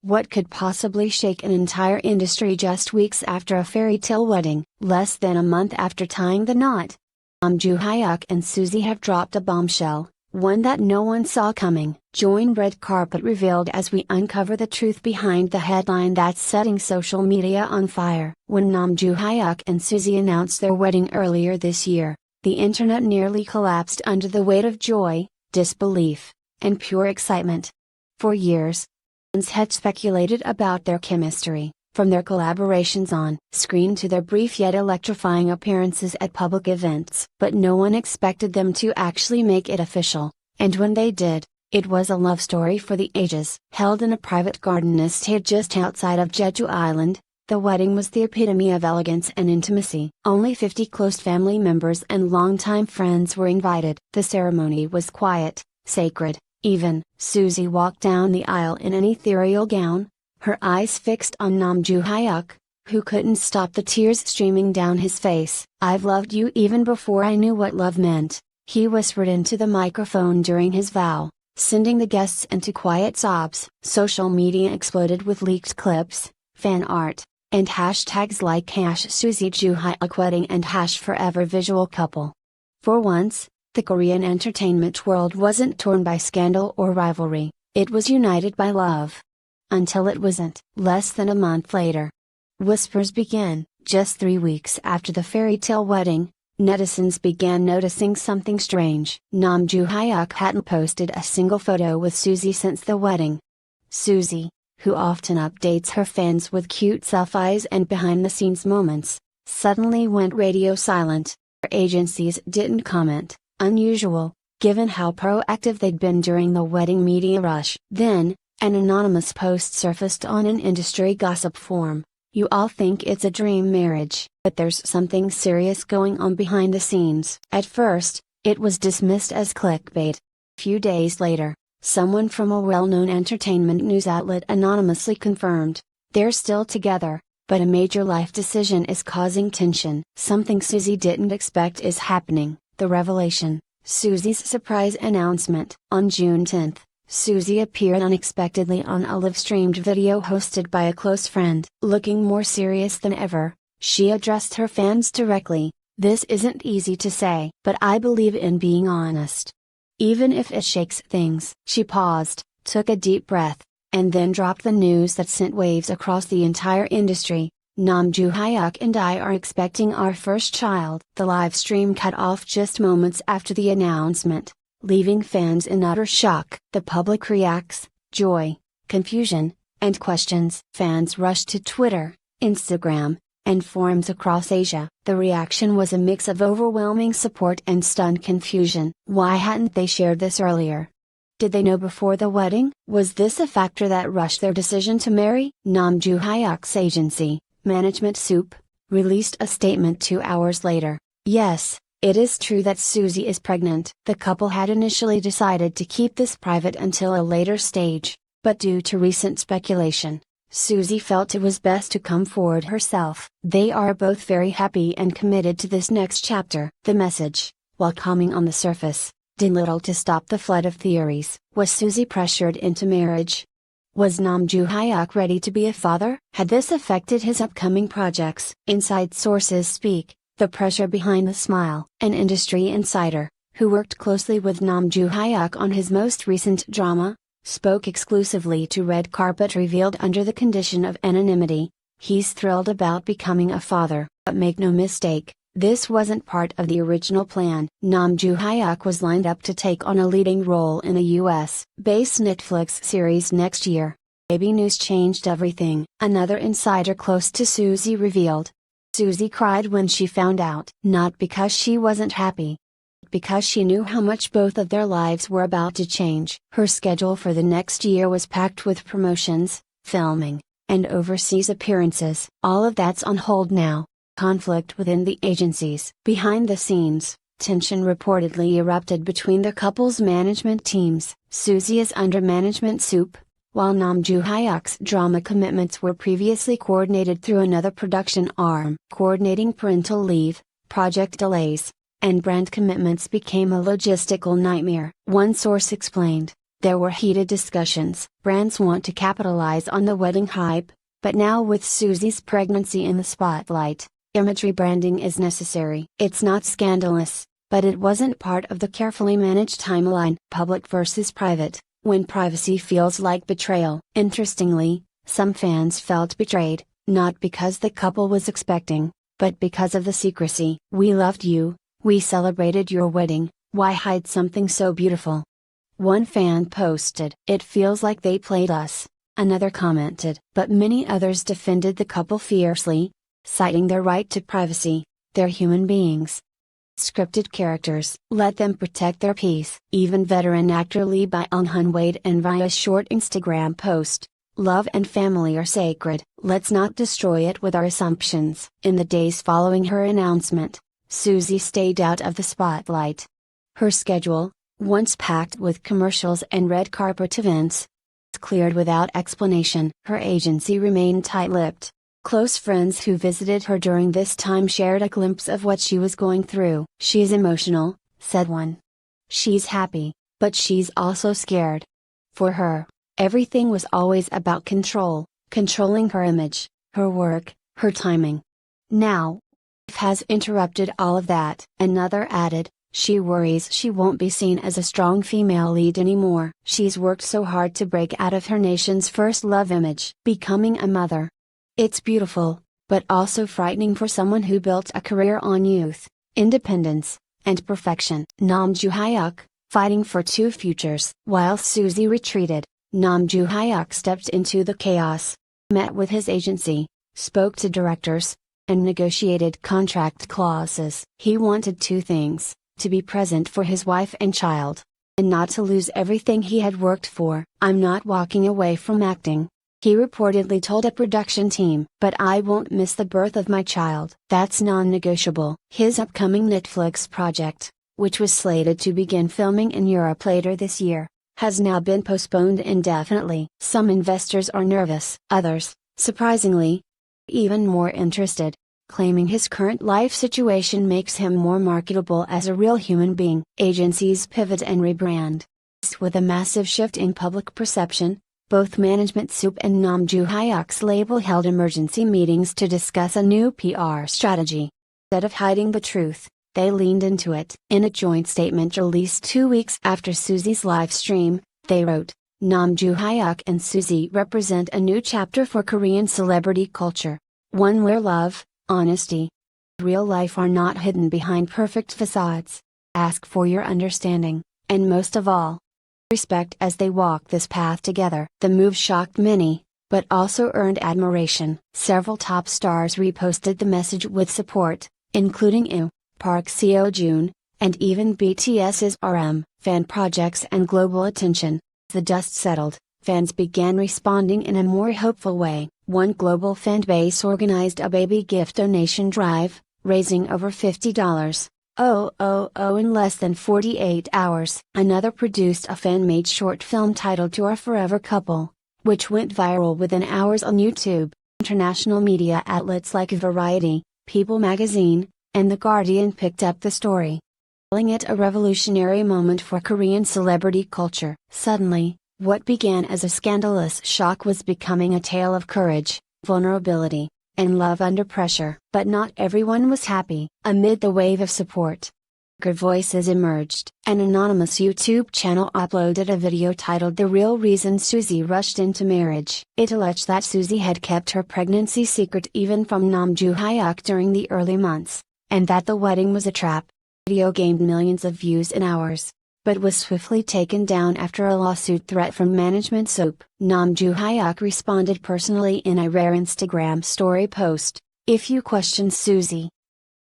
What could possibly shake an entire industry just weeks after a fairy tale wedding? Less than a month after tying the knot, Joo Hyuk and Suzy have dropped a bombshell, one that no one saw coming. Join Red Carpet Revealed as we uncover the truth behind the headline that's setting social media on fire. When Joo Hyuk and Suzy announced their wedding earlier this year, the internet nearly collapsed under the weight of joy, disbelief, and pure excitement. For years, fans had speculated about their chemistry, from their collaborations on screen to their brief yet electrifying appearances at public events. But no one expected them to actually make it official, and when they did, it was a love story for the ages. Held in a private garden estate just outside of Jeju Island, the wedding was the epitome of elegance and intimacy. Only 50 close family members and longtime friends were invited. The ceremony was quiet, sacred, even. Suzy walked down the aisle in an ethereal gown, her eyes fixed on Joo Hyuk, who couldn't stop the tears streaming down his face. "I've loved you even before I knew what love meant," he whispered into the microphone during his vow, sending the guests into quiet sobs. Social media exploded with leaked clips, fan art, and hashtags like #Suzy-Joo Hyuk wedding and #forever visual couple. For once, the Korean entertainment world wasn't torn by scandal or rivalry, it was united by love. Until it wasn't. Less than a month later, whispers began. Just 3 weeks after the fairy tale wedding, netizens began noticing something strange. Joo Hyuk hadn't posted a single photo with Suzy since the wedding. Suzy, who often updates her fans with cute selfies and behind-the-scenes moments, suddenly went radio silent. Her agencies didn't comment, unusual, given how proactive they'd been during the wedding media rush. Then, an anonymous post surfaced on an industry gossip forum. "You all think it's a dream marriage, but there's something serious going on behind the scenes." At first, it was dismissed as clickbait. A few days later, someone from a well-known entertainment news outlet anonymously confirmed, they're still together, but a major life decision is causing tension. Something Suzy didn't expect is happening. The revelation: Suzy's surprise announcement. On June 10th, Suzy appeared unexpectedly on a live-streamed video hosted by a close friend. Looking more serious than ever, she addressed her fans directly. "This isn't easy to say, but I believe in being honest. Even if it shakes things." She paused, took a deep breath, and then dropped the news that sent waves across the entire industry. "Joo Hyuk and I are expecting our first child." The live stream cut off just moments after the announcement, leaving fans in utter shock. The public reacts: joy, confusion, and questions. Fans rushed to Twitter, Instagram, and forums across Asia. The reaction was a mix of overwhelming support and stunned confusion. Why hadn't they shared this earlier? Did they know before the wedding? Was this a factor that rushed their decision to marry? Joo Hyuk's agency, Management Soup, released a statement 2 hours later. "Yes, it is true that Suzy is pregnant." The couple had initially decided to keep this private until a later stage, but due to recent speculation, Suzy felt it was best to come forward herself. They are both very happy and committed to this next chapter. The message, while calming on the surface, did little to stop the flood of theories. Was Suzy pressured into marriage? Was Joo Hyuk ready to be a father? Had this affected his upcoming projects? Inside sources speak. The pressure behind the smile. An industry insider, who worked closely with Joo Hyuk on his most recent drama, spoke exclusively to Red Carpet Revealed under the condition of anonymity. "He's thrilled about becoming a father, but make no mistake, this wasn't part of the original plan." Joo Hyuk was lined up to take on a leading role in a US-based Netflix series next year. Baby news changed everything. Another insider close to Suzy revealed. Suzy cried when she found out. Not because she wasn't happy, but because she knew how much both of their lives were about to change. Her schedule for the next year was packed with promotions, filming, and overseas appearances. All of that's on hold now. Conflict within the agencies. Behind the scenes, tension reportedly erupted between the couple's management teams. Suzy is under Management Soup, while Joo Hyuk's drama commitments were previously coordinated through another production arm. Coordinating parental leave, project delays, and brand commitments became a logistical nightmare. One source explained, There were heated discussions. Brands want to capitalize on the wedding hype, but now with Suzy's pregnancy in the spotlight, imagery branding is necessary. It's not scandalous, but it wasn't part of the carefully managed timeline. Public versus private, when privacy feels like betrayal. Interestingly, some fans felt betrayed, not because the couple was expecting, but because of the secrecy. "We loved you, we celebrated your wedding, why hide something so beautiful?" One fan posted, "It feels like they played us." Another commented, but many others defended the couple fiercely, citing their right to privacy. They're human beings. Scripted characters, let them protect their peace. Even veteran actor Lee Byung-hun weighed in via a short Instagram post, "Love and family are sacred, let's not destroy it with our assumptions." In the days following her announcement, Suzy stayed out of the spotlight. Her schedule, once packed with commercials and red carpet events, cleared without explanation. Her agency remained tight-lipped. Close friends who visited her during this time shared a glimpse of what she was going through. "She's emotional," said one. "She's happy, but she's also scared." For her, everything was always about control, controlling her image, her work, her timing. Now, life has interrupted all of that. Another added, "She worries she won't be seen as a strong female lead anymore. She's worked so hard to break out of her nation's first love image." Becoming a mother. It's beautiful, but also frightening for someone who built a career on youth, independence, and perfection. Nam Joo Hyuk, fighting for two futures. While Suzy retreated, Nam Joo Hyuk stepped into the chaos, met with his agency, spoke to directors, and negotiated contract clauses. He wanted two things: to be present for his wife and child, and not to lose everything he had worked for. "I'm not walking away from acting," he reportedly told a production team, "but I won't miss the birth of my child. That's non-negotiable." His upcoming Netflix project, which was slated to begin filming in Europe later this year, has now been postponed indefinitely. Some investors are nervous, others, surprisingly, even more interested, claiming his current life situation makes him more marketable as a real human being. Agencies pivot and rebrand. With a massive shift in public perception, both Management Soup and Nam Joo Hyuk's label held emergency meetings to discuss a new PR strategy. Instead of hiding the truth, they leaned into it. In a joint statement released 2 weeks after Suzy's live stream, they wrote, "Nam Joo Hyuk and Suzy represent a new chapter for Korean celebrity culture. One where love, honesty, real life are not hidden behind perfect facades. Ask for your understanding, and most of all, respect as they walk this path together." The move shocked many, but also earned admiration. Several top stars reposted the message with support, including Yoo, Park Seo-joon, and even BTS's RM. Fan projects and global attention. The dust settled, fans began responding in a more hopeful way. One global fan base organized a baby gift donation drive, raising over $50 in less than 48 hours. Another produced a fan-made short film titled "To Our Forever Couple," which went viral within hours on YouTube. International media outlets like Variety, People magazine, and The Guardian picked up the story, calling it a revolutionary moment for Korean celebrity culture. Suddenly, what began as a scandalous shock was becoming a tale of courage, vulnerability, and love under pressure. But not everyone was happy. Amid the wave of support, good voices emerged. An anonymous YouTube channel uploaded a video titled "The Real Reason Suzy Rushed Into Marriage." It alleged that Suzy had kept her pregnancy secret even from Nam Joo Hyuk during the early months, and that the wedding was a trap. The video gained millions of views in hours, but was swiftly taken down after a lawsuit threat from Management Soup. Nam Joo Hyuk responded personally in a rare Instagram story post, "If you question Suzy,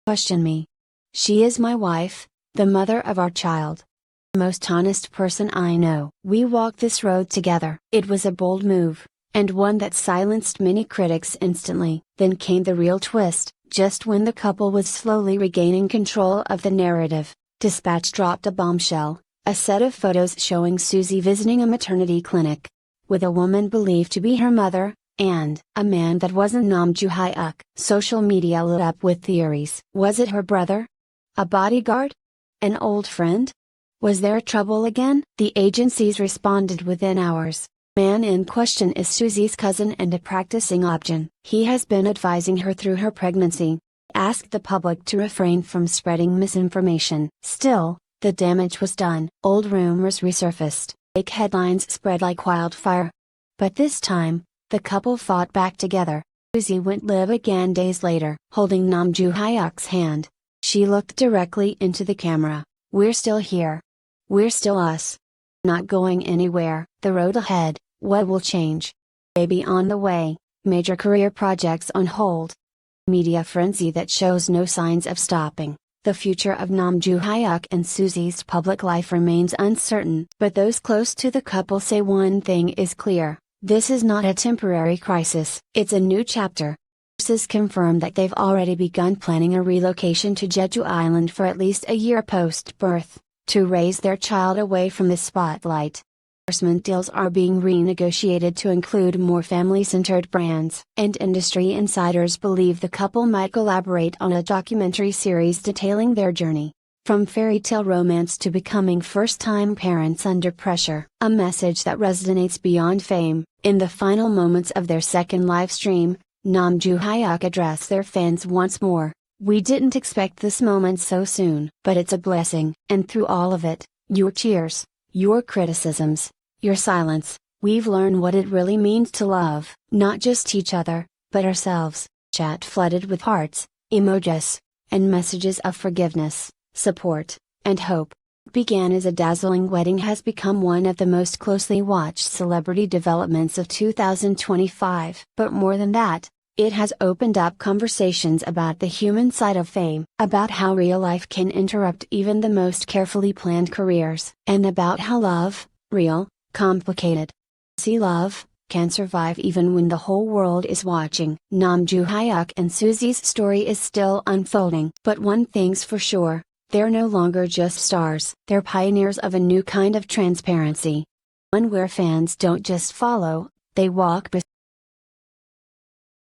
question me. She is my wife, the mother of our child. The most honest person I know. We walked this road together." It was a bold move, and one that silenced many critics instantly. Then came the real twist. Just when the couple was slowly regaining control of the narrative, Dispatch dropped a bombshell. A set of photos showing Suzy visiting a maternity clinic, with a woman believed to be her mother, and a man that wasn't Nam Joo Hyuk. Social media lit up with theories. Was it her brother? A bodyguard? An old friend? Was there trouble again? The agencies responded within hours. Man in question is Suzy's cousin and a practicing obgyn. He has been advising her through her pregnancy. Asked the public to refrain from spreading misinformation. Still, the damage was done. Old rumors resurfaced. Fake headlines spread like wildfire. But this time, the couple fought back together. Suzy went live again days later, holding Joo Hyuk's hand. She looked directly into the camera. "We're still here. We're still us. Not going anywhere. The road ahead, what will change? Baby on the way, major career projects on hold. Media frenzy that shows no signs of stopping. The future of Joo Hyuk and Suzy's public life remains uncertain. But those close to the couple say one thing is clear: this is not a temporary crisis, it's a new chapter. Sources confirm that they've already begun planning a relocation to Jeju Island for at least a year post-birth, to raise their child away from the spotlight. Endorsement deals are being renegotiated to include more family-centered brands, and industry insiders believe the couple might collaborate on a documentary series detailing their journey. From fairy tale romance to becoming first-time parents under pressure. A message that resonates beyond fame. In the final moments of their second live stream, Joo Hyuk addressed their fans once more. "We didn't expect this moment so soon, but it's a blessing. And through all of it, your cheers, your criticisms, your silence, we've learned what it really means to love, not just each other, but ourselves." Chat flooded with hearts, emojis, and messages of forgiveness, support, and hope. Began as a dazzling wedding has become one of the most closely watched celebrity developments of 2025. But more than that, it has opened up conversations about the human side of fame, about how real life can interrupt even the most carefully planned careers, and about how love, real, complicated, messy love, can survive even when the whole world is watching. Joo Hyuk and Suzy's story is still unfolding. But one thing's for sure: they're no longer just stars. They're pioneers of a new kind of transparency. One where fans don't just follow, they walk beside.